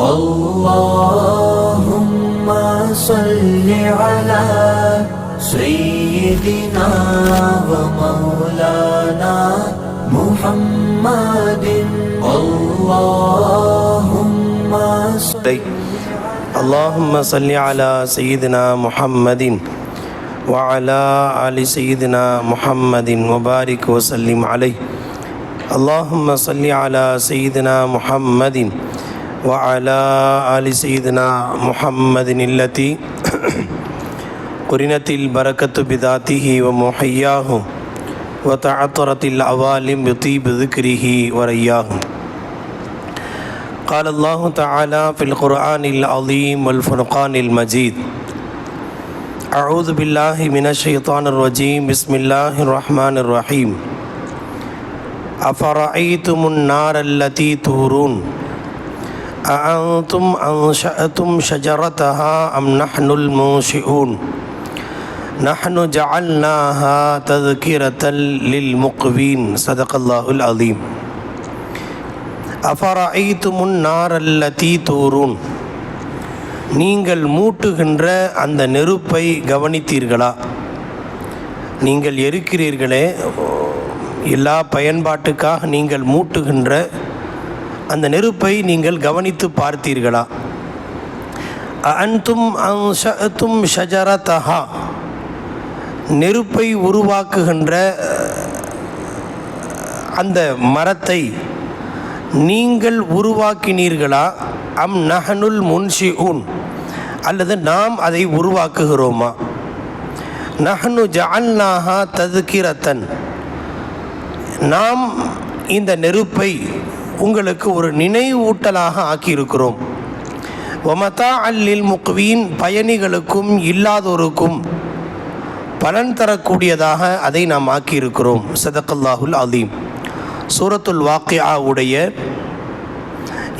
اللهم صل على سيدنا ومولانا محمد اللهم صل على سيدنا محمد وعلى آل سيدنا محمد وبارك وسلم عليه. اللهم صل على سيدنا محمد وعلى آل سيدنا محمد التي قرنت البركة بذاته ومحياه وتعطرت العوالم بطيب ذكره ورياه. قال الله تعالى في القرآن العظيم والفرقان المجيد: أعوذ بالله من الشيطان الرجيم. بسم الله الرحمن الرحيم. أفرأيتم النار التي تورون أأنتم أنشأتم شجرتها أم نحن المنشئون نحن جعلناها تذكرة للمقوين. صدق الله العظيم. أفرأيتم النار التي تورون. நீங்கள் மூட்டுகின்ற அந்த நெருப்பை கவனித்தீர்களா? நீங்கள் எரிக்கிறீர்களே, எல்லா பயன்பாட்டுக்காக நீங்கள் மூட்டுகின்ற அந்த நெருப்பை நீங்கள் கவனித்து பார்த்தீர்களா? அன்தும் அன்ஷஅதும் ஷஜரதஹா. நெருப்பை உருவாக்குகின்ற அந்த மரத்தை நீங்கள் உருவாக்கினீர்களா? அம் நஹனுல் முன்ஷிஊன். அல்லது நாம் அதை உருவாக்குகிறோமா? நஹ்னு ஜஅல்னாஹா தذ்கிரத்தன். நாம் இந்த நெருப்பை உங்களுக்கு ஒரு நினைவூட்டலாக ஆக்கியிருக்கிறோம். வமதாஅல் லில் முக்வீன். பயணிகளுக்கும் இல்லாதோருக்கும் பலன் தரக்கூடியதாக அதை நாம் ஆக்கியிருக்கிறோம். ஸதகல்லாஹுல் அலீம். சூரத்துல் வாக்கிஆவுடைய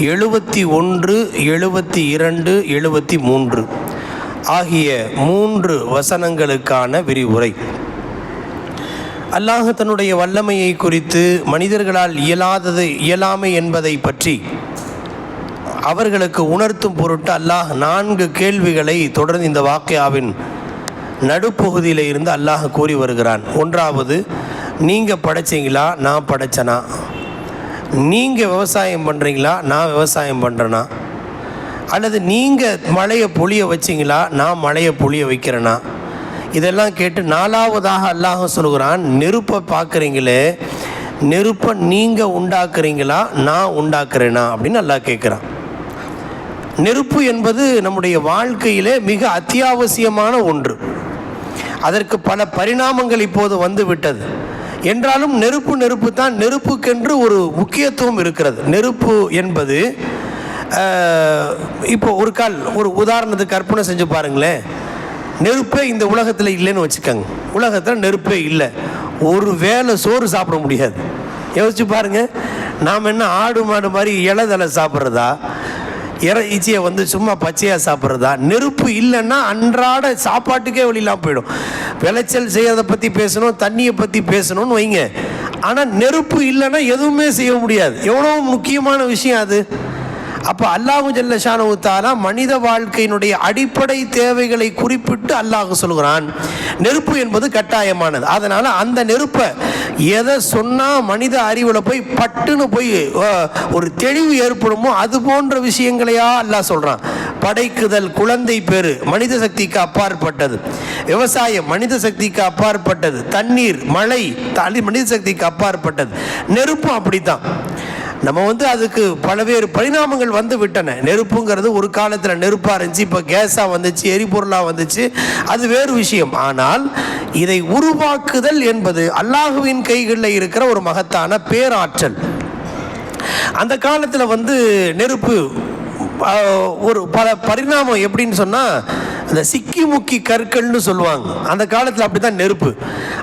71, 72, 73 ஆகிய 3 வசனங்களுக்கான விரிவுரை. அல்லாஹ் தன்னுடைய வல்லமையை குறித்து, மனிதர்களால் இயலாமை என்பதை பற்றி அவர்களுக்கு உணர்த்தும் பொருட்டு அல்லாஹ் 4 கேள்விகளை தொடர்ந்து இந்த வாக்கியாவின் நடுப்பகுதியில் இருந்து அல்லாஹ் கூறி வருகிறான். ஒன்றாவது, நீங்கள் படைச்சிங்களா, நான் படைச்சனா? நீங்கள் விவசாயம் பண்ணுறீங்களா, நான் விவசாயம் பண்ணுறேனா? அல்லது நீங்கள் மழையை பொழிய வச்சிங்களா, நான் மழையை பொழிய வைக்கிறேனா? இதெல்லாம் கேட்டு 4வதாக அல்லாஹ் சொல்கிறான், நெருப்பை பார்க்குறீங்களே, நெருப்பை நீங்கள் உண்டாக்குறீங்களா, நான் உண்டாக்குறேனா அப்படின்னு அல்லாஹ் கேட்குறான். நெருப்பு என்பது நம்முடைய வாழ்க்கையிலே மிக அத்தியாவசியமான ஒன்று. அதற்கு பல பரிணாமங்கள் இப்போது வந்து விட்டது. என்றாலும் நெருப்பு தான். நெருப்புக்கென்று ஒரு முக்கியத்துவம் இருக்கிறது. நெருப்பு என்பது இப்போ ஒரு உதாரணத்துக்கு கற்பனை செஞ்சு பாருங்களேன். நெருப்பே இந்த உலகத்தில் இல்லைன்னு வச்சுக்கோங்க. உலகத்தில் நெருப்பே இல்லை, ஒரு வேளை சோறு சாப்பிட முடியாது. யோசிச்சு பாருங்கள். நாம் என்ன ஆடு மாடு மாதிரி இலைதலை சாப்பிட்றதா, இறைச்சியை சும்மா பச்சையாக சாப்பிட்றதா? நெருப்பு இல்லைன்னா அன்றாட சாப்பாட்டுக்கே வழியெல்லாம் போயிடும். விளைச்சல் செய்யறதை பற்றி பேசணும், தண்ணியை பற்றி பேசணும்னு வைங்க. ஆனால் நெருப்பு இல்லைன்னா எதுவுமே செய்ய முடியாது. எவ்வளோ முக்கியமான விஷயம் அது. அப்போ அல்லாஹு ஜல்ல ஷானஹு தஆலா மனித வாழ்க்கையினுடைய அடிப்படை தேவைகளை குறிப்பிட்டு அல்லாஹ் சொல்கிறான், நெருப்பு என்பது கட்டாயமானது. அதனால் அந்த நெருப்பை எதை சொன்னால் மனித அறிவில் போய் பட்டுன்னு போய் ஒரு தெளிவு ஏற்படுமோ அது போன்ற விஷயங்களையா அல்லாஹ் சொல்கிறான். படைக்குதல், குழந்தை பேரு மனித சக்திக்கு அப்பாற்பட்டது. விவசாயம் மனித சக்திக்கு அப்பாற்பட்டது. தண்ணீர், மழை மனித சக்திக்கு அப்பாற்பட்டது. நெருப்பும் அப்படித்தான். நம்ம அதுக்கு பல்வேறு பரிணாமங்கள் வந்து விட்டன. நெருப்புங்கிறது ஒரு காலத்தில் நெருப்பாக இருந்துச்சு, இப்போ கேஸாக வந்துச்சு, எரிபொருளாக வந்துச்சு, அது வேறு விஷயம். ஆனால் இதை உருவாக்குதல் என்பது அல்லாஹுவின் கைகளில் இருக்கிற ஒரு மகத்தான பேராற்றல். அந்த காலத்தில் நெருப்பு ஒரு பல பரிணாமம். எப்படின்னு சொன்னால், அந்த சிக்கி முக்கி கற்கள்னு சொல்லுவாங்க. அந்த காலத்தில் அப்படி தான் நெருப்பு.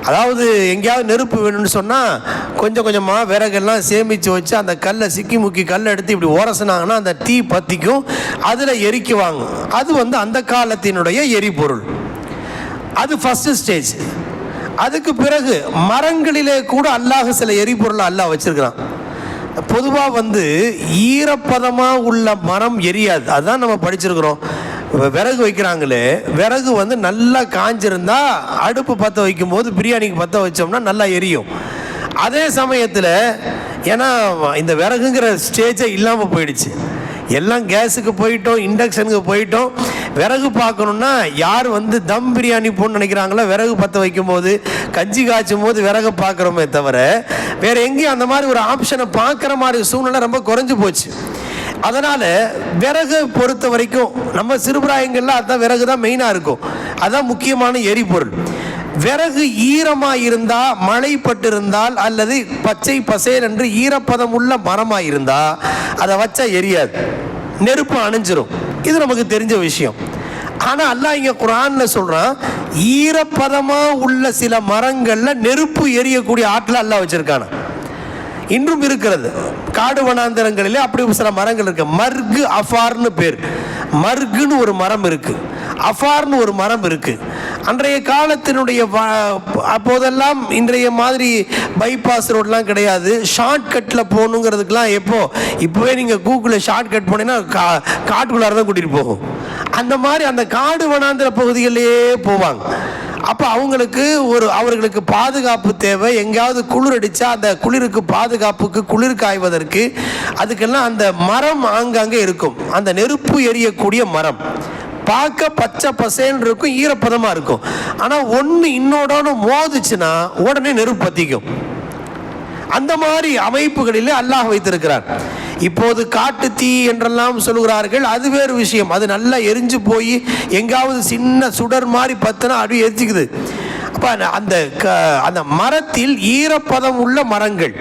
அதாவது எங்கேயாவது நெருப்பு வேணும்னு சொன்னால் கொஞ்சம் கொஞ்சமாக விறகெல்லாம் சேமித்து வச்சு அந்த கல்லை, சிக்கி முக்கி கல்லை எடுத்து இப்படி உரசினாங்கன்னா அந்த தீ பற்றிக்கும், அதில் எரிக்குவாங்க. அது அந்த காலத்தினுடைய எரிபொருள். அது ஃபஸ்ட்டு ஸ்டேஜ். அதுக்கு பிறகு மரங்களிலே கூட அல்லாஹ் சில எரிபொருளை அல்லாஹ் வச்சிருக்கிறான். பொதுவாக வந்து ஈரப்பதமாக உள்ள மரம் எரியாது. அதுதான் நம்ம படிச்சிருக்கிறோம். விறகு வைக்கிறாங்களே, விறகு வந்து நல்லா காஞ்சிருந்தா அடுப்பு பற்ற வைக்கும்போது பிரியாணிக்கு பற்ற வச்சோம்னா நல்லா எரியும். அதே சமயத்தில் ஏன்னா இந்த விறகுங்கிற ஸ்டேஜே இல்லாமல் போயிடுச்சு, எல்லாம் கேஸுக்கு போயிட்டோம், இண்டக்ஷனுக்கு போயிட்டோம். விறகு பார்க்கணுன்னா யார் வந்து தம் பிரியாணி போன்னு நினைக்கிறாங்களோ, விறகு பற்ற வைக்கும் போது கஞ்சி காய்ச்சும் போது விறகு பார்க்குறோமே தவிர வேறு எங்கேயும் அந்த மாதிரி ஒரு ஆப்ஷனை பார்க்குற மாதிரி சூழ்நிலை ரொம்ப குறைஞ்சி போச்சு. அதனால் விறகு பொறுத்த வரைக்கும் நம்ம சிறுபிராயங்கள்லாம் அதுதான் விறகு தான் மெயினாக இருக்கும், அதுதான் முக்கியமான எரிபொருள். விறகு ஈரமாக இருந்தால், மழை பட்டிருந்தால் அல்லது பச்சை பசேல் என்று ஈரப்பதம் உள்ள மரமாக இருந்தால் அதை வச்சா எரியாது, நெருப்பு அணைஞ்சிரும். இது நமக்கு தெரிஞ்ச விஷயம். ஆனால் அல்லாஹ் இங்கே குர்ஆனில் சொல்கிறான், ஈரப்பதமாக உள்ள சில மரங்களில் நெருப்பு எரியக்கூடிய ஆற்றல் அல்லாஹ் வச்சுருக்கானா. இன்றும் இருக்கிறது காடு வனாந்தரங்களிலே அப்படி சில மரங்கள் இருக்கு. மர்கு அஃபார்னு பேர். மர்குன்னு ஒரு மரம் இருக்கு, அஃபார்னு ஒரு மரம் இருக்கு. அன்றைய காலத்தினுடைய அப்போதெல்லாம் இன்றைய மாதிரி பைபாஸ் ரோட்லாம் கிடையாது. ஷார்ட்கட்டில் போகணுங்கிறதுக்கெலாம் இப்போவே நீங்கள் கூகுளில் ஷார்ட்கட் போனீங்கன்னா காட்டுக்குள்ளார தான் கூட்டிகிட்டு போகும். அந்த மாதிரி அந்த காடு வனாந்திர பகுதிகளிலேயே போவாங்க. அப்போ அவர்களுக்கு பாதுகாப்பு தேவை. எங்கேயாவது குளிர் அடித்தா அந்த குளிருக்கு பாதுகாப்புக்கு, குளிர் காய்வதற்கு அதுக்கெல்லாம் அந்த மரம் ஆங்காங்கே இருக்கும். அந்த நெருப்பு எரியக்கூடிய மரம் பார்க்க பச்சை பசேன்னு இருக்கும், ஈரப்பதமாக இருக்கும். ஆனால் ஒன்று இன்னோட மோதுச்சுன்னா உடனே நெருப்பு பற்றிக்கும். அந்த மாதிரி அமைப்புகளிலே அல்லாஹ் வைத்திருக்கிறார். இப்போது காட்டு தீ என்றெல்லாம் சொல்கிறார்கள், அது வேறு விஷயம். அது நல்லா எரிஞ்சு போய் எங்காவது சின்ன சுடர் மாதிரி பத்தினா அப்படி எரிஞ்சிக்குது. அப்போ அந்த மரத்தில் ஈரப்பதம் உள்ள மரங்கள்,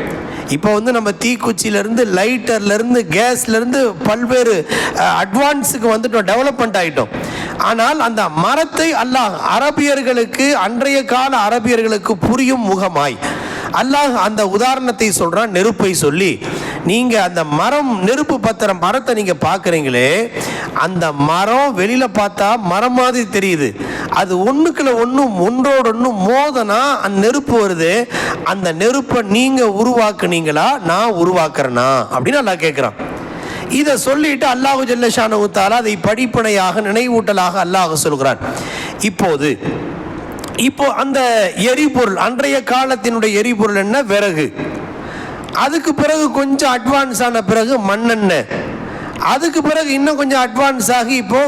இப்போ வந்து நம்ம தீக்குச்சியிலேருந்து, லைட்டர்லேருந்து, கேஸ்லேருந்து பல்வேறு அட்வான்ஸுக்கு வந்துட்டோம், டெவலப்மெண்ட் ஆகிட்டோம். ஆனால் அந்த மரத்தை அல்லாஹ் அரபியர்களுக்கு, அன்றைய கால அரபியர்களுக்கு புரியும் முகமாய் அல்லாஹ் அந்த உதாரணத்தை சொல்கிறான். நெருப்பை சொல்லி, நீங்கள் அந்த மரம், நெருப்பு பத்திர மரத்தை நீங்கள் பார்க்குறீங்களே, அந்த மரம் வெளியில் பார்த்தா மரம் மாதிரி தெரியுது. அது ஒன்றுக்குள்ள ஒன்றோடு ஒன்று மோதனா அந்த நெருப்பு வருது. அந்த நெருப்பை நீங்கள் உருவாக்குனீங்களா, நான் உருவாக்குறேனா அப்படின்னு அல்லாஹ் கேட்குறான். இதை சொல்லிட்டு அல்லாஹு ஜல்ல ஷானஹு தஆலா அதை படிப்பனையாக, நினைவூட்டலாக அல்லாஹ் சொல்கிறான். இப்போ அந்த எரிபொருள், அன்றைய காலத்தினுடைய எரிபொருள் என்ன? விறகு. அதுக்கு பிறகு கொஞ்சம் அட்வான்ஸ் ஆன பிறகு மண்ணெண்ணெய். அதுக்கு பிறகு இன்னும் கொஞ்சம் அட்வான்ஸ் ஆகி இப்போ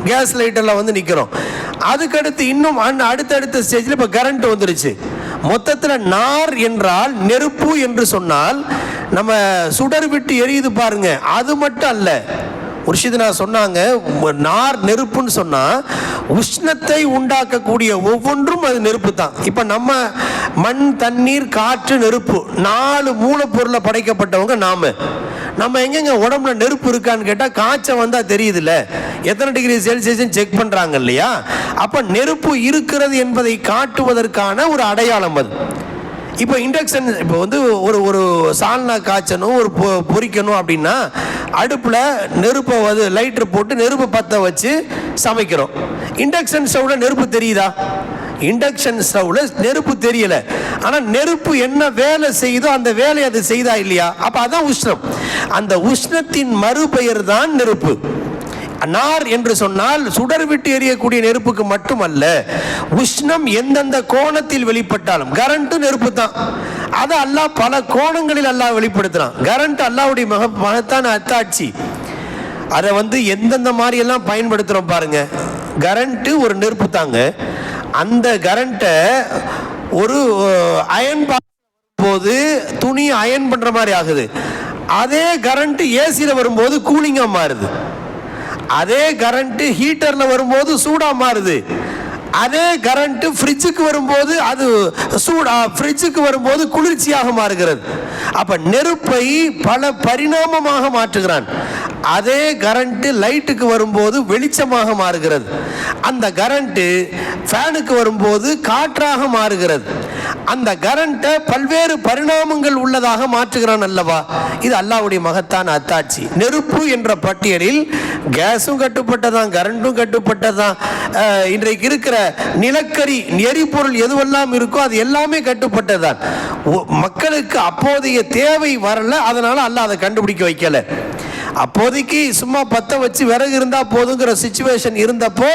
கேஸ் லைட்டெல்லாம் வந்து நிற்கிறோம். அதுக்கடுத்து இன்னும் அடுத்தடுத்த ஸ்டேஜில் இப்போ கரண்ட் வந்துருச்சு. மொத்தத்தில் நார் என்றால் நெருப்பு என்று சொன்னால் நம்ம சுடர் விட்டு எரியுது பாருங்க, அது மட்டும் அல்ல. முர்ஷித்னா சொன்னாங்க, நார் நெருப்புன்னு சொன்னால் உஷ்ணத்தை உண்டாக்கக்கூடிய ஒவ்வொன்றும் அது நெருப்பு தான். இப்போ நம்ம மண், தண்ணீர், காற்று, நெருப்பு 4 மூலப்பொருளை படைக்கப்பட்டவங்க நம்ம எங்கெங்க உடம்புல நெருப்பு இருக்கான்னு கேட்டால் காய்ச்சல் வந்தால் தெரியுதுல்ல, எத்தனை டிகிரி செல்சியஸ் செக் பண்ணுறாங்க இல்லையா? அப்போ நெருப்பு இருக்கிறது என்பதை காட்டுவதற்கான ஒரு அடையாளம் அது. இப்போ இண்டக்ஷன், இப்போ வந்து ஒரு சால்னா காய்ச்சணும், ஒரு பொரிக்கணும் அப்படின்னா அடுப்பில் நெருப்பை வந்து லைட்டர் போட்டு நெருப்பு பற்ற வச்சு சமைக்கிறோம். இண்டக்ஷன் ஸ்டவ்வில் நெருப்பு தெரியுதா? இண்டக்ஷன் ஸ்டவ்வில் நெருப்பு தெரியலை. ஆனால் நெருப்பு என்ன வேலை செய்யுதோ அந்த வேலையை அது செய்தா இல்லையா? அப்போ அதான் உஷ்ணம். அந்த உஷ்ணத்தின் மறுபெயர் தான் நெருப்பு. நார் என்று சொன்னால் சுடர் விட்டு எரியக்கூடிய நெருப்புக்கு மட்டுமல்ல, உஷ்ணம் எந்தெந்த கோணத்தில் வெளிப்பட்டாலும், கரண்ட் நெருப்பு தான், அதை அல்லாஹ் பல கோணங்களில் அல்லாஹ் வெளிப்படுத்துறான். கரண்ட் அல்லாஹ்வுடைய மகத்தான அத்தாட்சி. அதை வந்து எந்தெந்த மாதிரி எல்லாம் பயன்படுத்துகிறோம் பாருங்க. கரண்ட்டு ஒரு நெருப்பு தாங்க. அந்த கரண்ட்டை ஒரு அயன் போது துணி அயன் பண்ணுற மாதிரி ஆகுது. அதே கரண்ட் ஏசியில் வரும்போது கூலிங்காக மாறுது. அதே கரண்ட் ஹீட்டரில் வரும்போது சூடாக மாறுது. அதே கரண்ட் ஃப்ரிட்ஜுக்கு வரும்போது அது ஃப்ரிட்ஜுக்கு வரும்போது குளிர்ச்சியாக மாறுகிறது. அப்போ நெருப்பை பல பரிணாமமாக மாற்றுகிறான். அதே கரண்ட்டு லைட்டுக்கு வரும்போது வெளிச்சமாக மாறுகிறது. அந்த கரண்ட்டு ஃபேனுக்கு வரும்போது காற்றாக மாறுகிறது. அந்த கரண்ட்டை பல்வேறு பரிணாமங்கள் உள்ளதாக மாற்றுகிறான் அல்லவா. இது அல்லாஹ்வுடைய மகத்தான அத்தாட்சி. நெருப்பு என்ற பட்டியலில் கேஸும் கட்டுப்பட்டதான், கரண்ட்டும் கட்டுப்பட்டதான். இன்றைக்கு இருக்கிற நிலக்கரி எரிபொருள் எதுவெல்லாம் இருக்கோ அது எல்லாமே கட்டுப்பட்டதான். மக்களுக்கு அப்போதைய தேவை வரல, அதனால அல்லாஹ் அதை கண்டுபிடிக்க வைக்கல. அப்போதைக்கு சும்மா பத்த வச்சு விறகு இருந்தா போதுங்கிற சிச்சுவேஷன் இருந்தப்போ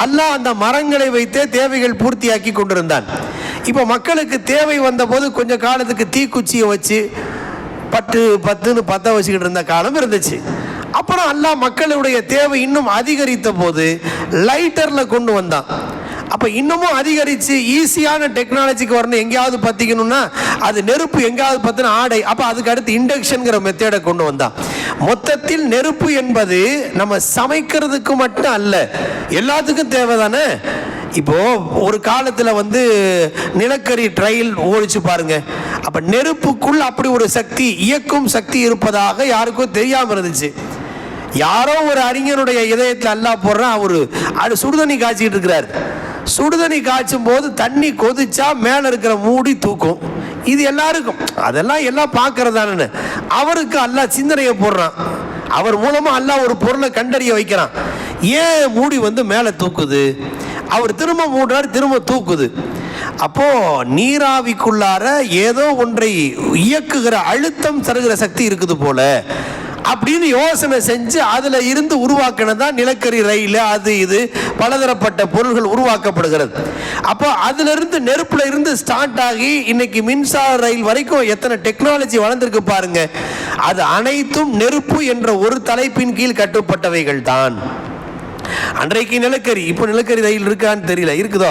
அல்லாஹ் அந்த மரங்களை வைத்தே தேவைகள் பூர்த்தியாக்கி கொண்டிருந்தான். இப்போ மக்களுக்கு தேவை வந்த போது கொஞ்ச காலத்துக்கு தீக்குச்சியை வச்சு பத்துன்னு பத்த வச்சுக்கிட்டு இருந்த காலம் இருந்துச்சு. அப்புறம் அல்லாஹ் மக்களுடைய தேவை இன்னும் அதிகரித்த போது லைட்டர்ல கொண்டு வந்தான். அப்போ இன்னமும் அதிகரித்து ஈஸியான டெக்னாலஜிக்கு வரணும். எங்கேயாவது பற்றிக்கணும்னா அது நெருப்பு, எங்கேயாவது பற்றின ஆடை. அப்போ அதுக்கு அடுத்து இண்டக்ஷனுங்கிற மெத்தேடை கொண்டு வந்தான். மொத்தத்தில் நெருப்பு என்பது நம்ம சமைக்கிறதுக்கு மட்டும் அல்ல, எல்லாத்துக்கும் தேவை தானே. இப்போ ஒரு காலத்தில் நிலக்கரி ட்ரையல் ஓடிச்சு பாருங்க. அப்போ நெருப்புக்குள் அப்படி ஒரு சக்தி, இயக்கும் சக்தி இருப்பதாக யாருக்கும் தெரியாமல் இருந்துச்சு. யாரோ ஒரு அறிஞருடைய இதயத்தில் அல்லாஹ் போடுறான். அவர் சுடுதண்ணி காய்ச்சிக்கிட்டு இருக்கிறார். சுடுதண்ணி காய்ச்சும் போது தண்ணி கொதிச்சா மேலே இருக்கிற மூடி தூக்கும். இது எல்லாருக்கும், அதெல்லாம் எல்லாம் பார்க்கறதானு அவருக்கு அல்லாஹ் சிந்தனையை போடுறான். அவர் மூலமா அல்லாஹ் ஒரு பொருளை கண்டறிய வைக்கிறான். ஏன் மூடி மேலே தூக்குது? அவர் திரும்ப மூடுறார், திரும்ப தூக்குது. அப்போ நீராவிக்குள்ளார ஏதோ ஒன்றை இயக்குகிற அழுத்தம் தருகிற சக்தி இருக்குது போல அப்படின்னு யோசனை செஞ்சு அதுல இருந்து உருவாக்கினதான் நிலக்கரி ரயில், அது இது பலதரப்பட்ட பொருள்கள் உருவாக்கப்படுகிறது. அப்போ அதுல இருந்து நெருப்புல இருந்து ஸ்டார்ட் ஆகி இன்னைக்கு மின்சார ரயில் வரைக்கும் எத்தனை டெக்னாலஜி வளர்ந்திருக்கு பாருங்க. அது அனைத்தும் நெருப்பு என்ற ஒரு தலைப்பின் கீழ் கட்டுப்பட்டவைகள் தான். அன்றைக்கு நிலக்கரி, இப்போ நிலக்கரி ரயில் இருக்கான்னு தெரியல, இருக்குதோ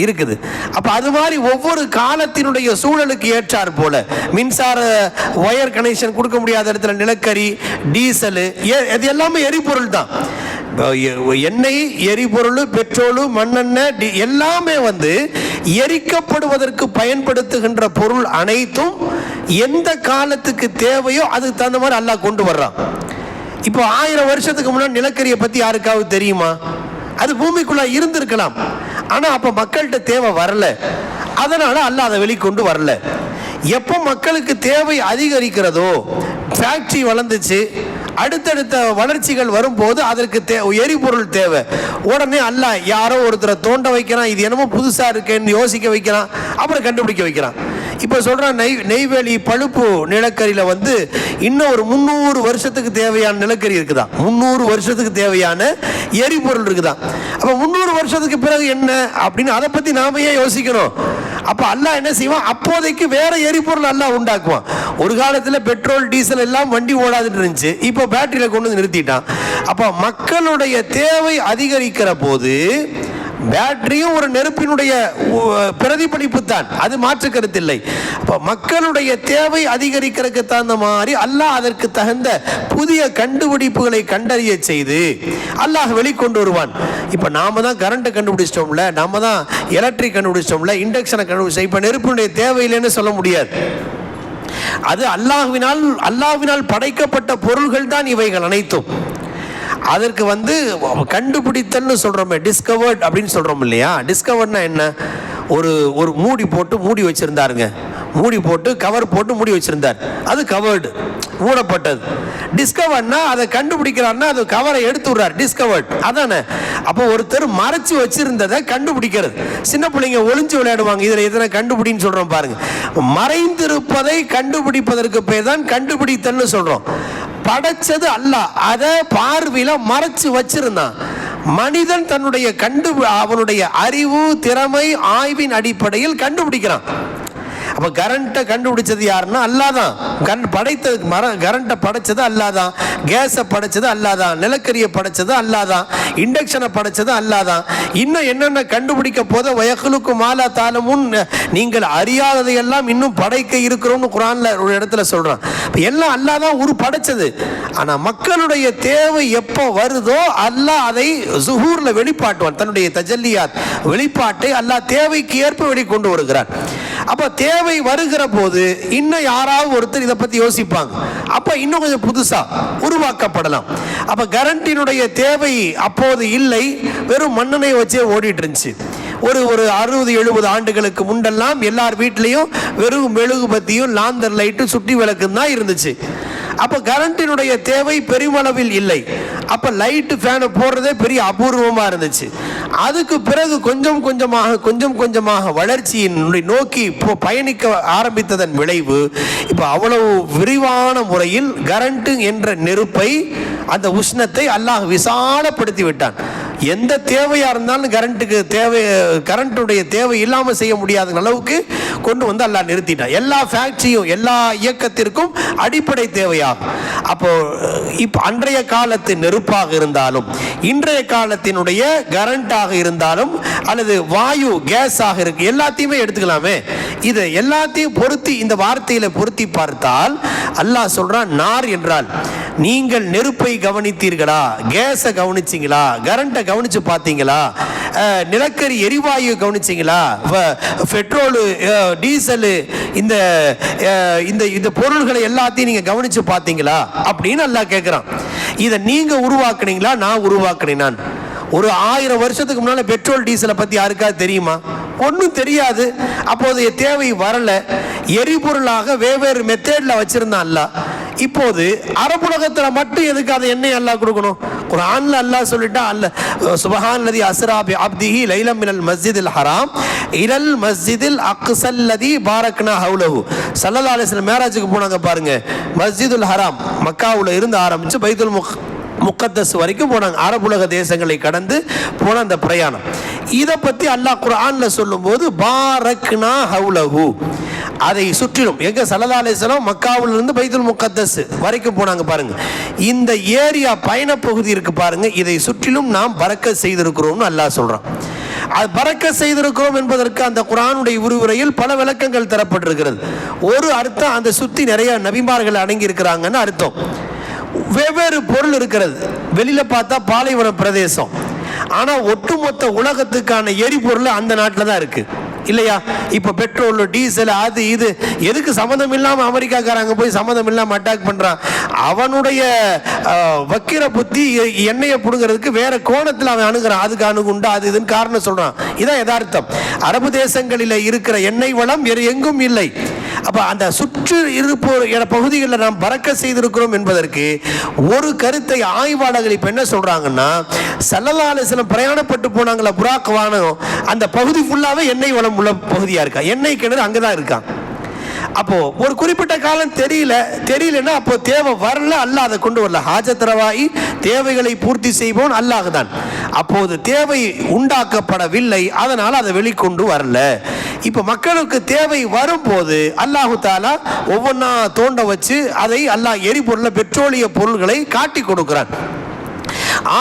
இருக்குது. அப்ப அது மாதிரி ஒவ்வொரு காலத்தினுடைய சூழலுக்கு ஏற்றார் போல மின்சார ஒயர் கனெக்ஷன் கொடுக்க முடியாத இடத்துல நிலக்கரி, டீசல், இது எல்லாமே எரிபொருள் தான். எண்ணெய், எரிபொருள், பெட்ரோல், மண்ணெண்ணெய் எல்லாமே எரிக்கப்படுவதற்கு பயன்படுத்துகின்ற பொருள் அனைத்தும் எந்த காலத்துக்கு தேவையோ அதுக்கு தகுந்த மாதிரி அல்லாஹ் கொண்டு வர்றான். இப்போ 1000 வருஷத்துக்கு முன்னாடி நிலக்கரியை பத்தி யாருக்காவது தெரியுமா? அது பூமிக்குள்ள இருந்திருக்கலாம். ஆனா அப்ப மக்கள்கிட்ட தேவை வரல, அதனால அல்லாஹ் அதை வெளிக்கொண்டு வரல. எப்போ மக்களுக்கு தேவை அதிகரிக்கிறதோ, ஃபேக்டரி வளர்ந்துச்சு, அடுத்தடுத்த வளர்ச்சிகள் வரும்போது அதற்கு எரிபொருள் தேவை. உடனே அல்லாஹ் யாரோ ஒருத்தரை தோண்ட வைக்கிறான், இது என்னமோ புதுசா இருக்கேன்னு யோசிக்க வைக்கிறான், அப்புறம் கண்டுபிடிக்க வைக்கிறான். இப்போ சொல்றான் நெய்வேலி பழுப்பு நிலக்கரியில இன்னும் ஒரு 300 வருஷத்துக்கு தேவையான நிலக்கரி இருக்குதான், 300 வருஷத்துக்கு தேவையான எரிபொருள் இருக்குதான். அப்ப 300 வருஷத்துக்கு பிறகு என்ன அப்படின்னு அதை பத்தி நாம ஏன் யோசிக்கணும்? அப்ப அல்லாஹ் என்ன செய்வான்? அப்போதைக்கு வேற எரிபொருள் அல்லாஹ் உண்டாக்குவான். ஒரு காலத்துல பெட்ரோல், டீசல் எல்லாம் வண்டி ஓடாதுன்னு இருந்துச்சு, இப்போ பேட்டரியில கொண்டு வந்து நிறுத்திட்டான். அப்ப மக்களுடைய தேவை அதிகரிக்கிற போது பேட்டரியும் ஒரு நெருப்பினுடைய பிரதிபலிப்பு தான், அது மாற்று கருத்தில்லை. அப்ப மக்களுடைய தேவை அதிகரிக்கிறதுக்கு தகுந்த மாதிரி அல்லாஹ் அதற்கு தகுந்த புதிய கண்டுபிடிப்புகளை கண்டறிய செய்து அல்லாஹ் வெளிக்கொண்டு வருவான். இப்ப நாம தான் கரண்ட் கண்டுபிடிச்சிட்டோம்ல, நாம தான் எலக்ட்ரிக் கண்டுபிடிச்சிட்டோம்ல, இண்டக்ஷனை கண்டுபிடிச்சோம், இப்ப நெருப்பினுடைய தேவையில்லைன்னு சொல்ல முடியாது. அது அல்லாஹ்வினால் படைக்கப்பட்ட பொருள்கள் தான் இவைகள் அனைத்தும். அதற்கு கண்டுபிடித்தல்னு சொல்றோமே, டிஸ்கவர்ட் அப்படின்னு சொல்றோம் இல்லையா? டிஸ்கவர்ட்னா என்ன? ஒரு மூடி போட்டு மூடி வச்சிருந்தாருங்க, மூடி போட்டு கவர் போட்டு மூடி வச்சிருந்தார், அது கவர்டு, மூடப்பட்டது. டிஸ்கவர்ட்னா அதை கண்டுபிடிக்கிறார்னா அது கவரை எடுத்து விடுறார், டிஸ்கவர்ட் அதானே. அப்போ ஒருத்தர் மறைச்சு வச்சிருந்ததை கண்டுபிடிக்கிறது. சின்ன பிள்ளைங்க ஒளிஞ்சு விளையாடுவாங்க, இதுல எத்தனை கண்டுபிடின்னு சொல்றோம் பாருங்க. மறைந்திருப்பதை கண்டுபிடிப்பதற்கு பேர் தான் கண்டுபிடித்தல்னு சொல்றோம். படைச்சது அல்லாஹ், அதை பார்வையில மறைச்சு வச்சிருந்தான். மனிதன் தன்னுடைய அவனுடைய அறிவு, திறமை, ஆய்வின் அடிப்படையில் கண்டுபிடிக்கிறான். அப்ப கரண்ட்டை கண்டுபிடிச்சது யாருன்னா அல்லாஹ் தான். படைத்தது கரண்ட்டை படைச்சது அல்லாஹ் தான், கேஸை படைச்சது அல்லாஹ் தான், நிலக்கரியை படைச்சது அல்லாஹ் தான், இண்டக்ஷனை படைச்சது அல்லாஹ் தான். இன்னும் என்னென்ன கண்டுபிடிக்க போத வயகுலுக்கு மாலா தாலமுன், நீங்கள் அறியாததையெல்லாம் இன்னும் படைக்க இருக்கிறோம்னு குர்ஆன்ல ஒரு இடத்துல சொல்றான். எல்லாம் அல்லாஹ் தான் ஒரு படைச்சது. ஆனா மக்களுடைய தேவை எப்போ வருதோ அல்லாஹ் அதை ஸுஹூர்ல வெளிப்பாட்டுவான். தன்னுடைய தஜல்லியாத் வெளிப்பாட்டை அல்லாஹ் தேவைக்கு ஏற்ப வெளிக்கொண்டு வருகிறார். அப்ப தேவை வருகிற போது இன்னும் யாராவது ஒருத்தர் இதை பத்தி யோசிப்பாங்க, அப்ப இன்னும் கொஞ்சம் புதுசா உருவாக்கப்படலாம். அப்ப கரண்டினுடைய தேவை அப்போது இல்லை, வெறும் மண்ணெண்ணெய் வச்சே ஓடிட்டு இருந்துச்சு. ஒரு 60-70 ஆண்டுகளுக்கு முன்னெல்லாம் எல்லார் வீட்லேயும் வெறும் மெழுகுபத்தியும் லாந்தர் லைட்டும் சுட்டி விளக்கும் தான் இருந்துச்சு. அப்போ கரண்டினுடைய தேவை பெருமளவில் இல்லை. அப்போ லைட்டு ஃபேனை போடுறதே பெரிய அபூர்வமாக இருந்துச்சு. அதுக்கு பிறகு கொஞ்சம் கொஞ்சமாக வளர்ச்சியின் நோக்கி இப்போ பயணிக்க ஆரம்பித்ததன் விளைவு இப்போ அவ்வளவு விரிவான முறையில் கரண்ட் என்ற நெருப்பை, அந்த உஷ்ணத்தை அல்லாஹ் விசாலப்படுத்தி விட்டான். எந்த தேவையாக இருந்தாலும் கரண்ட்டுடைய தேவை இல்லாமல் செய்ய முடியாத அளவுக்கு கொண்டு வந்து அல்லாஹ் நிறுத்திட்டான். எல்லா ஃபேக்டரியும் எல்லா இயக்கத்திற்கும் அடிப்படை தேவையாகும். அப்போ இப்போ அன்றைய காலத்து நெருப்பாக இருந்தாலும், இன்றைய காலத்தினுடைய கரண்டாக இருந்தாலும், அல்லது வாயு கேஸாக இருக்கு, எல்லாத்தையுமே எடுத்துக்கலாமே. இதை எல்லாத்தையும் பொருத்தி இந்த வார்த்தையில பொருத்தி பார்த்தால் அல்லாஹ் சொல்றான், நார் என்றால் நீங்கள் நெருப்பை கவனித்தீர்களா, கேஸை கவனிச்சிங்களா, கரண்ட்டை கவனிச்சு பார்த்தீங்களா, நிலக்கரி எரிவாயு கவனிச்சிங்களா, பெட்ரோலு டீசலு இந்த பொருள்களை எல்லாத்தையும் நீங்க கவனிச்சு பார்த்தீங்களா அப்படின்னு அல்லாஹ் கேட்கிறான். இதை நீங்க உருவாக்குனீங்களா, நான் உருவாக்குனேன்? ஒரு 1000 வருஷத்துக்கு முன்னால பெட்ரோல் டீசலை பத்தி யாருக்காவது தெரியுமா? ஒன்றும் தெரியாது. அப்போதைய தேவை வரல. எரிபொருளாக வெவ்வேறு மெத்தேட்ல வச்சிருந்தான் அல்லாஹ். இப்போது அரபுலகத்தில் மட்டும் எதுக்கு அதை எண்ணெய் அல்லாஹ் கொடுக்கணும்? குர்ஆன்ல அல்லாஹ் சொல்லிட்டா, அல்லாஹ் சுப்ஹானல்லதி அஸ்ரா பி அப்திஹி லைலம் மினல் மஸ்ஜிதில் ஹராம் இலல் மஸ்ஜிதில் அக்ஸல்லதி பாரக்னா ஹவுலஹு. ஸல்லல்லாஹு அலைஹி வஸல்லம் மேராஜுக்கு போனாங்க பாருங்க. மஸ்ஜிதுல் ஹராம் மக்காவுல இருந்து ஆரம்பிச்சு பைத்துல் முக்கத்தஸ் வரைக்கும் போனாங்க. அரபுலக தேசங்களை கடந்து போன அந்த பிரயாணம். இதை பற்றி அல்லாஹ் குர்ஆன்ல சொல்லும்போது பாரக்னா ஹவுலஹு, அதை சுற்றிலும், எங்க ஸல்லல்லாஹு அலைஹி வஸல்லம் மக்காவில் இருந்து பைத்துல் முக்கத்தஸ் வரைக்கும் போனாங்க பாருங்க. இந்த ஏரியா பயணப்பகுதி இருக்கு பாருங்க, இதை சுற்றிலும் நாம் பரக்கத் செய்திருக்கிறோம்னு அல்லாஹ் சொல்றான். அது பரக்கத் செய்திருக்கிறோம் என்பதற்கு அந்த குர்ஆனுடைய விரிவுரையில் பல விளக்கங்கள் தரப்பட்டிருக்கிறது. ஒரு அர்த்தம், அந்த சுற்றி நிறைய நபிமார்கள் அடங்கி இருக்கிறாங்கன்னு அர்த்தம். வெவ்வேறு பொருள் இருக்கிறது. வெளியில பார்த்தா பாலைவன பிரதேசம், ஆனா ஒட்டுமொத்த உலகத்துக்கான எரிபொருள் அந்த நாட்டில் தான் இருக்கு இல்லையா? இப்ப பெட்ரோல் டீசல் அது இது எதுக்கு சம்மந்தம் இல்லாம அமெரிக்காக்காரங்க போய் சம்மந்தம் இல்லாம அட்டாக் பண்றான்? அவனுடைய வக்கிர புத்தி எண்ணெயை புடுங்கிறதுக்கு வேற கோணத்தில் அவன் அணுகிறான். அதுக்கு அணுகுண்டா அது இதுன்னு காரணம் சொல்றான். இதான் யதார்த்தம். அரபு தேசங்களில் இருக்கிற எண்ணெய் வளம் வேறு எங்கும் இல்லை. அப்ப அந்த சுற்று இருப்போர் பகுதிகளில் நாம் பறக்க செய்திருக்கிறோம் என்பதற்கு ஒரு கருத்தை ஆய்வாளர்கள் இப்ப என்ன சொல்றாங்கன்னா, ஸல்லல்லாஹு அலைஹி வஸல்லம் பிரயாணப்பட்டு போனாங்களா புராக் வானம், அந்த பகுதி ஃபுல்லாவே எண்ணெய் வளம் உள்ள பகுதியா இருக்கா, எண்ணெய் கிணறு அங்கதான் இருக்கான். அப்போ ஒரு குறிப்பிட்ட காலம் தெரியலன்னா அப்போ தேவை வரல, அல்லாஹ் அதை கொண்டு வரல. ஹாஜத்ரவாயி, தேவைகளை பூர்த்தி செய்வோன் அல்லாஹ் தான். அப்போது தேவை உண்டாக்கப்படவில்லை, அதனால் அதை வெளிக்கொண்டு வரல. இப்ப மக்களுக்கு தேவை வரும்போது அல்லாஹு தாலா ஒவ்வொன்றா தோண்ட வச்சு அதை அல்லாஹ் எரிபொருள பெட்ரோலிய பொருள்களை காட்டி கொடுக்கிறான்.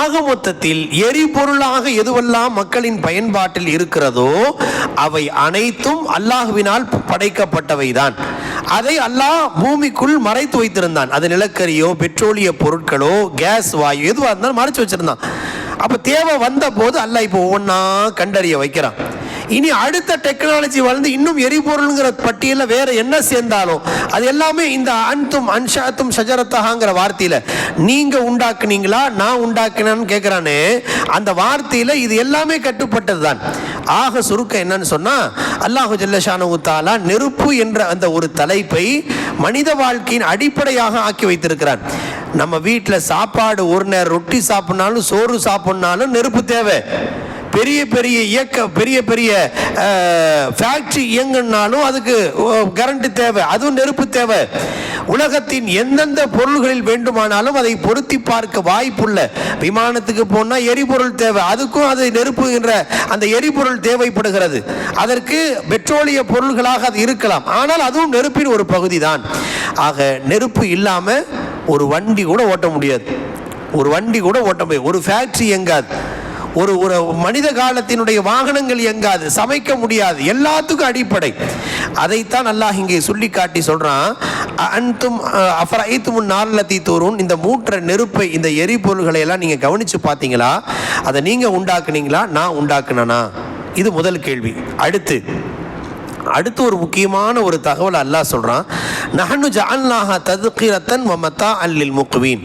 ஆக மொத்தத்தில் எரிபொருளாக எதுவெல்லாம் மக்களின் பயன்பாட்டில் இருக்கிறதோ அவை அனைத்தும் அல்லாஹ்வினால் படைக்கப்பட்டவைதான். அதை அல்லாஹ் பூமிக்குள் மறைத்து வைத்திருந்தான். அது நிலக்கரியோ பெட்ரோலிய பொருட்களோ கேஸ் வாயு எதுவாக இருந்தாலும் மறைச்சு வச்சிருந்தான். அப்ப தேவை வந்த போது அல்லாஹ் இப்போ ஒவ்வொன்றா கண்டறிய வைக்கிறான். இனி அடுத்த டெக்னாலஜி வளர்ந்து இன்னும் எரிபொருள்ங்கிற பட்டியலில் வேற என்ன சேர்ந்தாலும் அது எல்லாமே இந்த அன்தும் அன்ஷாத்தும் ஷஜரத்தஹாங்கிற வார்த்தையில நீங்க உண்டாக்குனீங்களா நான் உண்டாக்கினான்னு கேட்கிறானே, அந்த வார்த்தையில இது எல்லாமே கட்டுப்பட்டது தான். ஆக சுருக்கம் என்னன்னு சொன்னா, அல்லாஹு ஜல்ல ஷானஹு தஆலா நெருப்பு என்ற அந்த ஒரு தலைப்பை மனித வாழ்க்கையின் அடிப்படையாக ஆக்கி வைத்திருக்கிறான். நம்ம வீட்டில் சாப்பாடு ஒரு நேரம் ரொட்டி சாப்பிட்னாலும் சோறு சாப்பிட்னாலும் நெருப்பு தேவை. பெரிய பெரிய பெரிய பெரிய ஃபேக்டரி இயங்கினாலும் அதுக்கு கரண்ட் தேவை, அதுவும் நெருப்பு தேவை. உலகத்தின் எந்தெந்த பொருள்களில் வேண்டுமானாலும் அதை பொருத்தி பார்க்க வாய்ப்புள்ள, விமானத்துக்கு போனால் எரிபொருள் தேவை, அதுக்கும் அது நெருப்பு என்ற அந்த எரிபொருள் தேவைப்படுகிறது. அதற்கு பெட்ரோலிய பொருள்களாக அது இருக்கலாம், ஆனால் அதுவும் நெருப்பின் ஒரு பகுதி தான். ஆக நெருப்பு இல்லாமல் ஒரு வண்டி கூட ஓட்ட முடியாது, ஒரு ஃபேக்டரி எங்காது, ஒரு மனித காலத்தினுடைய வாகனங்கள் எங்காது, சமைக்க முடியாது, எல்லாத்துக்கும் அடிப்படை. அதைத்தான் அல்லாஹ் இங்கே சொல்லி காட்டி சொல்றான், அன்தும் அஃபரைத்துமுன் நார்லதி தூரும், இந்த மூற்ற நெருப்பை இந்த எரிபொருள்களை எல்லாம் நீங்க கவனிச்சு பார்த்தீங்களா? அதை நீங்க உண்டாக்குனீங்களா நான் உண்டாக்குனா? இது முதல் கேள்வி. அடுத்து ஒரு முக்கியமான ஒரு தகவல் அல்லாஹ் சொல்றான், நஹ்னு ஜஅல்நாஹா தத்கிரத்தன் வ மத்தாஅன் லில் முக்வின்.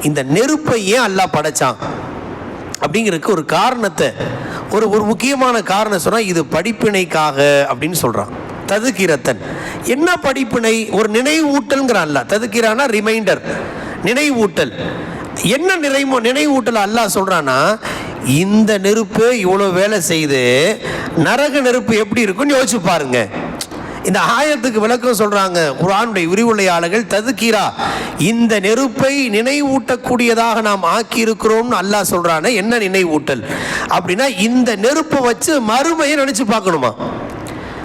இந்த நெருப்பை ஏன் அல்லாஹ் படைச்சான்? அப்படிங்கிறதுக்கு ஒரு காரணத்தை, ஒரு ஒரு முக்கியமான காரணம் சொன்னால் இது படிப்பினைக்காக அப்படின்னு சொல்கிறான். ததுக்கிரத்தன் என்ன படிப்பினை? ஒரு நினைவூட்டல்ங்கிறான்ல. ததுக்கிறானா ரிமைண்டர், நினைவூட்டல். என்ன நினைவூட்டல் அல்லாஹ் சொல்கிறான்னா, இந்த நெருப்பு இவ்வளோ வேலை செய்து நரக நெருப்பு எப்படி இருக்குன்னு யோசிச்சு பாருங்க. இந்த ஆயத்துக்கு விளக்கம் சொல்றாங்க குர்ஆனுடைய விரிவுரையாளர்கள். ததுக்கீரா, இந்த நெருப்பை நினைவூட்டக்கூடியதாக நாம் ஆக்கி இருக்கிறோம்னு அல்லாஹ் சொல்றானே. என்ன நினைவூட்டல் அப்படின்னா, இந்த நெருப்பை வச்சு மறுமையை நினைச்சு பார்க்கணுமா.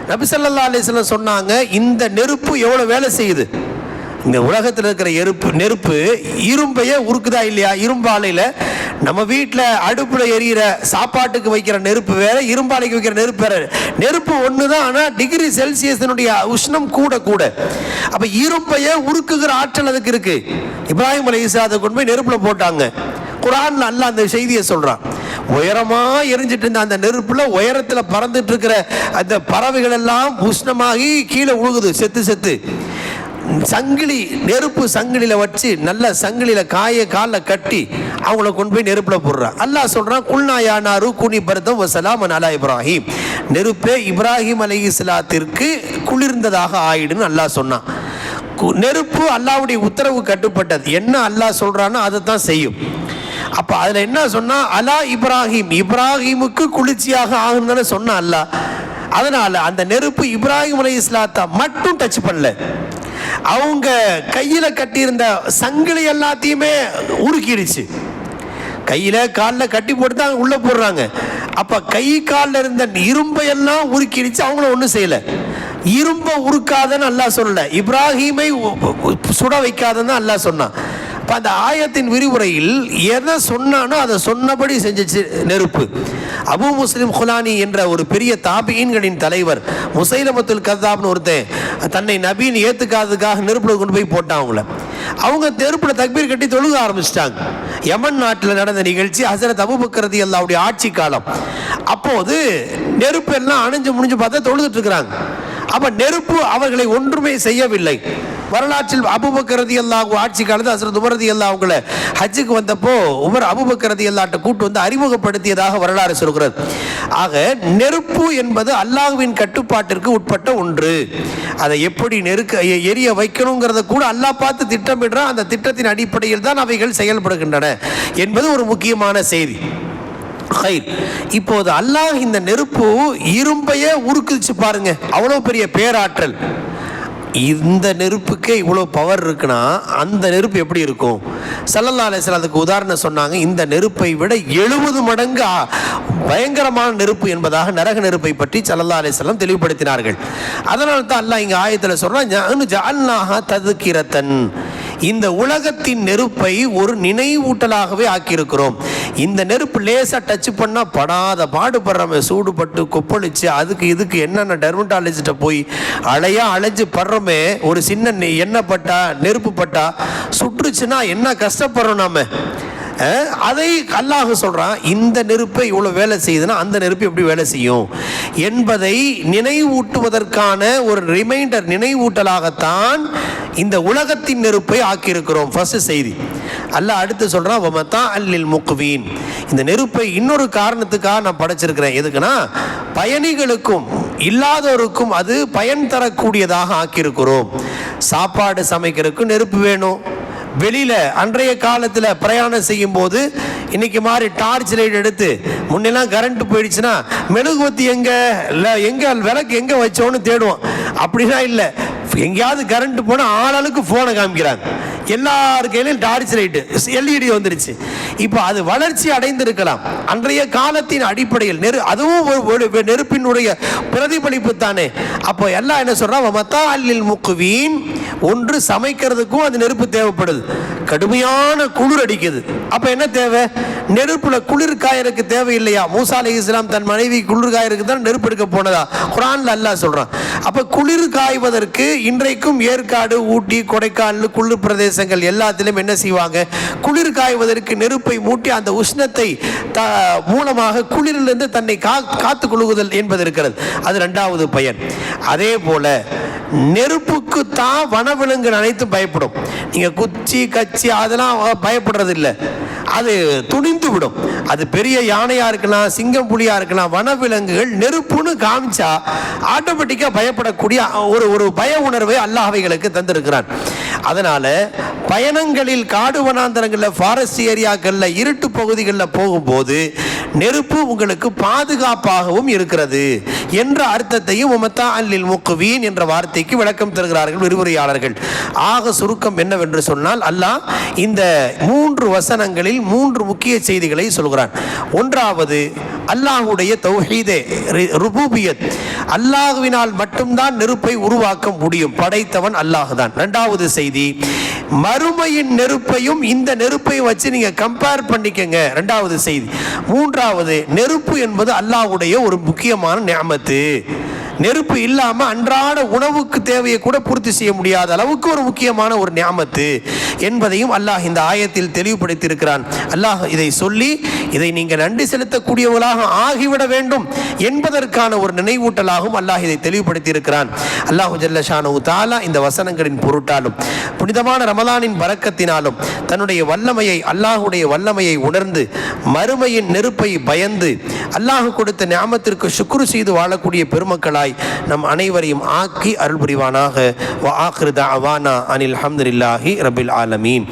நபி ஸல்லல்லாஹு அலைஹி வஸல்லம் சொன்னாங்க, இந்த நெருப்பு எவ்வளவு வேலை செய்யுது. இந்த உலகத்தில் இருக்கிற நெருப்பு இரும்பையே உருக்குதா இல்லையா? இரும்பாலையில் நம்ம வீட்டில் அடுப்பில் எரியிற சாப்பாட்டுக்கு வைக்கிற நெருப்பு வேற, இரும்பாலைக்கு வைக்கிற நெருப்பு வேற. நெருப்பு ஒன்று தான், ஆனால் டிகிரி செல்சியஸினுடைய உஷ்ணம் கூட கூட. அப்போ இரும்பையே உருக்குகிற ஆற்றல் அதுக்கு இருக்கு. இப்ராஹிம் அலைஹிஸ்ஸலாத்தை கொண்டு போய் நெருப்பில் போட்டாங்க. குர்ஆன்ல அல்லாஹ் அந்த செய்தியை சொல்றான். உயரமா எரிஞ்சிட்டு இருந்த அந்த நெருப்புல உயரத்தில் பறந்துட்டு இருக்கிற அந்த பறவைகள் எல்லாம் உஷ்ணமாகி கீழே உழுகுது செத்து செத்து. சங்கிலி, நெருப்பு சங்கிலியில் வச்சு நல்ல சங்கிலியில் காலில் கட்டி அவங்கள கொண்டு போய் நெருப்பில் போடுறான். அல்லாஹ் சொல்கிறான், குல்னா யா நாரு கூனி பர்தம் வஸலாமன் அலா இப்ராஹிம். நெருப்பே இப்ராஹிம் அலைஹிஸ்ஸலாத்திற்கு குளிர்ந்ததாக ஆயிடுன்னு அல்லாஹ் சொன்னான். நெருப்பு அல்லாஹ்வுடைய உத்தரவு கட்டுப்பட்டது. என்ன அல்லாஹ் சொல்கிறானோ அதை தான் செய்யும். அப்போ அதில் என்ன சொன்னால், அலா இப்ராஹிம், இப்ராஹிமுக்கு குளிர்ச்சியாக ஆகுன்னு சொன்னான் அல்லாஹ். அதனால் அந்த நெருப்பு இப்ராஹிம் அலைஹிஸ்ஸலாத்தை மட்டும் டச் பண்ணல, அவங்க கையில் கட்டியிருந்த சங்கிலி எல்லாத்தையுமே உருக்கிடுச்சு. கையில் காலில் கட்டி போட்டு தான் உள்ளே போடுறாங்க. அப்போ கை காலில் இருந்த இரும்பை எல்லாம் உருக்கிடுச்சு. அவங்கள ஒன்றும் செய்யலை. இரும்பை உருக்காதன்னு அல்லாஹ் சொல்லலை, இப்ராஹிமை சுட வைக்காதன்னு அல்லாஹ் சொன்னான். இப்போ அந்த ஆயத்தின் விரிவுரையில் எதை சொன்னானோ அதை சொன்னபடி செஞ்சிச்சு நெருப்பு. அபு முஸ்லிம் குலானி என்ற ஒரு பெரிய தாபியீன்களின் தலைவர், முசைலமத்துல் கத்தாப்னு ஒருத்தன் தன்னை நபின்னு ஏற்றுக்காததுக்காக நெருப்பில் கொண்டு போய் போட்டான் அவங்கள. அவங்க நெருப்பில் தக்பீர் கட்டி தொழுக ஆரம்பிச்சிட்டாங்க. யமன் நாட்டில் நடந்த நிகழ்ச்சி, ஹஸரத் அபூபக்கர் ரலியல்லாஹு ஆட்சி காலம். அப்போது நெருப்பு எல்லாம் அணைஞ்சு முடிஞ்சு பார்த்தா தொழுதுட்டு இருக்கிறாங்க. அப்போ நெருப்பு அவர்களை ஒன்றுமே செய்யவில்லை. வரலாற்றில் அபூபக்கர் ரலியல்லாஹு ஆட்சி காலத்தில் ஹஸரத் உமர் ரலியல்லாஹு அவங்கள ஹஜ்ஜுக்கு வந்தப்போ உமர் அபூபக்கர் ரலியல்லாஹு கூட்டு வந்து அறிமுகப்படுத்தியதாக வரலாறு சொல்கிறது. ஆக நெருப்பு என்பது அல்லாஹ்வின் கட்டுப்பாட்டிற்கு உட்பட்ட ஒன்று. அதை எப்படி எரிய வைக்கணுங்கிறத கூட அல்லாஹ் பார்த்து திட்டமிடுறான். அந்த திட்டத்தின் அடிப்படையில் தான் அவைகள் செயல்படுகின்றன என்பது ஒரு முக்கியமான செய்தி. இப்போது அல்லாஹ் இந்த நெருப்பு இரும்பையே உருக்குச்சு பாருங்க, அவ்வளோ பெரிய பேராற்றல். இந்த நெருப்புக்கே இவ்வளோ பவர் இருக்குன்னா அந்த நெருப்பு எப்படி இருக்கும்? ஸல்லல்லாஹு அலைஹி வஸல்லம் அதுக்கு உதாரணம் சொன்னாங்க. இந்த நெருப்பை விட 70 மடங்கு பயங்கரமான நெருப்பு என்பதாக நரக நெருப்பை பற்றி ஸல்லல்லாஹு அலைஹி வஸல்லம் தெளிவுபடுத்தினார்கள். அதனால தான் அல்லாஹ் இங்கே ஆயத்தில் சொல்றான், ஜஅல்நாஹா தத்கிரத்தன், இந்த உலகத்தின் நெருப்பை ஒரு நினைவூட்டலாகவே ஆக்கியிருக்கிறோம். இந்த நெருப்பு லேசாக டச் பண்ணால் படாத பாடுபடுறோமே, சூடுபட்டு கொப்பளிச்சு அதுக்கு இதுக்கு என்னென்ன டெர்மட்டாலஜிட்ட போய் அலைஞ்சு படுறோமே. ஒரு சின்ன எண்ணெய் பட்டா, நெருப்பு பட்டா சுற்றுச்சுன்னா என்ன கஷ்டப்படுறோம் நாம. அதை அல்லாஹ் சொல்றான், இந்த நெருப்பை இவ்வளோ வேலை செய்யுதுன்னா அந்த நெருப்பு எப்படி வேலை செய்யும் என்பதை நினைவூட்டுவதற்கான ஒரு ரிமைண்டர், நினைவூட்டலாகத்தான் இந்த உலகத்தின் நெருப்பை ஆக்கியிருக்கிறோம். ஃபர்ஸ்ட் செய்தி. அல்லாஹ் அடுத்து சொல்றான், வமத்தான் லில் முக்வீன், இந்த நெருப்பை இன்னொரு காரணத்துக்காக நான் படைச்சிருக்கிறேன். எதுக்குன்னா பயணிகளுக்கும் இல்லாதவருக்கும் அது பயன் தரக்கூடியதாக ஆக்கியிருக்கிறோம். சாப்பாடு சமைக்கிறதுக்கு நெருப்பு வேணும். வெளியில் அன்றைய காலத்தில் பிரயாணம் செய்யும் போது இன்னைக்கு மாதிரி டார்ச் லைட் எடுத்து, முன்னெல்லாம் கரண்ட் போயிடுச்சுன்னா மெழுகுவத்தி எங்கே விளக்கு எங்கே வச்சோன்னு தேடுவோம். அப்படிலாம் இல்லை, எங்கேயாவது கரண்ட் போனால் ஆளாளுக்கு ஃபோனை காமிக்கிறாங்க. எல்லார் கையிலும் டார்ச் லைட்டு, எல்இடி வந்துருச்சு. இப்போ அது வளர்ச்சி அடைந்திருக்கலாம். அன்றைய காலத்தின் அடிப்படையில் அதுவும் ஒரு நெருப்பினுடைய பிரதிபலிப்பு தானே. அப்போ எல்லாம் என்ன சொல்றான், வமத்தான் லில் முக்வீன், ஒன்று சமைக்கிறதுக்கும் அந்த நெருப்பு தேவைப்படுது. கடுமையான குளிர் அடிக்குது, அப்போ என்ன தேவை? நெருப்புல குளிர் காயருக்கு தேவையில்லையா? மூசா அலைஹிஸ்ஸலாம் தன் மனைவி குளிர் காயருக்கு தான் நெருப்பு எடுக்க போனதா குர்ஆன்ல அல்லாஹ் சொல்றான். அப்ப குளிர் காய்வதற்கு இன்றைக்கும் ஏற்காடு, ஊட்டி, கொடைக்கானல், குளிர் பிரதேசங்கள் எல்லாத்திலும் என்ன செய்வாங்க? குளிர் காய்வதற்கு நெருப்பை மூட்டி அந்த உஷ்ணத்தை மூலமாக குளிரிலிருந்து தன்னை காத்து கொள்ளுதல் என்பது இருக்கிறது. அது இரண்டாவது பயன். அதே போல நெருப்புக்கு தான் வனவிலங்குகள் அனைத்தும் பயப்படும். நீங்க குச்சி கச்சி அதெல்லாம் பயப்படுறது இல்லை, அது துணிந்து விடும். அது பெரிய யானையா இருக்கலாம், சிங்கம் புலியா இருக்கலாம், வனவிலங்குகள் நெருப்புன்னு காமிச்சா ஆட்டோமேட்டிக்கா பயப்படக்கூடிய ஒரு பய உணர்வை அல்லாஹ் அவைகளுக்கு தந்திருக்கிறான். அதனால பயணங்களில் காடு வனாந்தரங்களில் ஃபாரஸ்ட் ஏரியாக்களில் இருட்டு பகுதிகளில் போகும்போது நெருப்பு உங்களுக்கு பாதுகாப்பாகவும் இருக்கிறது என்ற அர்த்தத்தையும் மத்தாஅல் முக்வீன் என்ற வார்த்தைக்கு விளக்கம் தருகிறார்கள் விரிவுரையாளர்கள். ஆக சுருக்கம் என்னவென்று சொன்னால், அல்லாஹ் இந்த 3 வசனங்களில் 3 முக்கிய செய்திகளை சொல்கிறான். ஒன்றாவது, அல்லாஹுடைய தௌஹீதே ருபூபியத், அல்லாஹுவினால் மட்டும்தான் நெருப்பை உருவாக்க முடியும், படைத்தவன் அல்லாஹ் தான். இரண்டாவது செய்தி, மறுமையின் நெருப்பையும் இந்த நெருப்பை வச்சு நீங்க கம்பேர் பண்ணிக்கங்க, இரண்டாவது செய்தி. மூன்றாவது, நெருப்பு என்பது அல்லாஹ்வுடைய ஒரு முக்கியமான நிஅமத்து. நெருப்பு இல்லாம அன்றாட உணவுக்கு தேவையை கூட பூர்த்தி செய்ய முடியாத அளவுக்கு ஒரு முக்கியமான ஒரு நிஅமத்து என்பதையும் அல்லாஹ் இந்த ஆயத்தில் தெளிவுபடுத்தி இருக்கிறான். அல்லாஹ் இதை சொல்லி இதை நீங்கள் நன்றி செலுத்தக்கூடியவர்களாக ஆகிவிட வேண்டும் என்பதற்கான ஒரு நினைவூட்டலாகவும் அல்லாஹ் இதை தெளிவுபடுத்தி இருக்கிறான். அல்லாஹு ஜல்ல ஷானஹு தஆலா இந்த வசனங்களின் பொருட்டாலும் புனிதமான ரமலானின் பரக்கத்தினாலும் தன்னுடைய வல்லமையை, அல்லாஹுடைய வல்லமையை உணர்ந்து மறுமையின் நெருப்பை பயந்து அல்லாஹ் கொடுத்த நிஅமத்திற்கு ஷுக்ர் செய்து வாழக்கூடிய பெருமக்களாய் நம் அனைவரையும் ஆக்கி அருள் புரிவானாக. வ ஆகிரு தஅவானா அனில் ஹம்துலில்லாஹி ரப்பில் ஆலமீன்.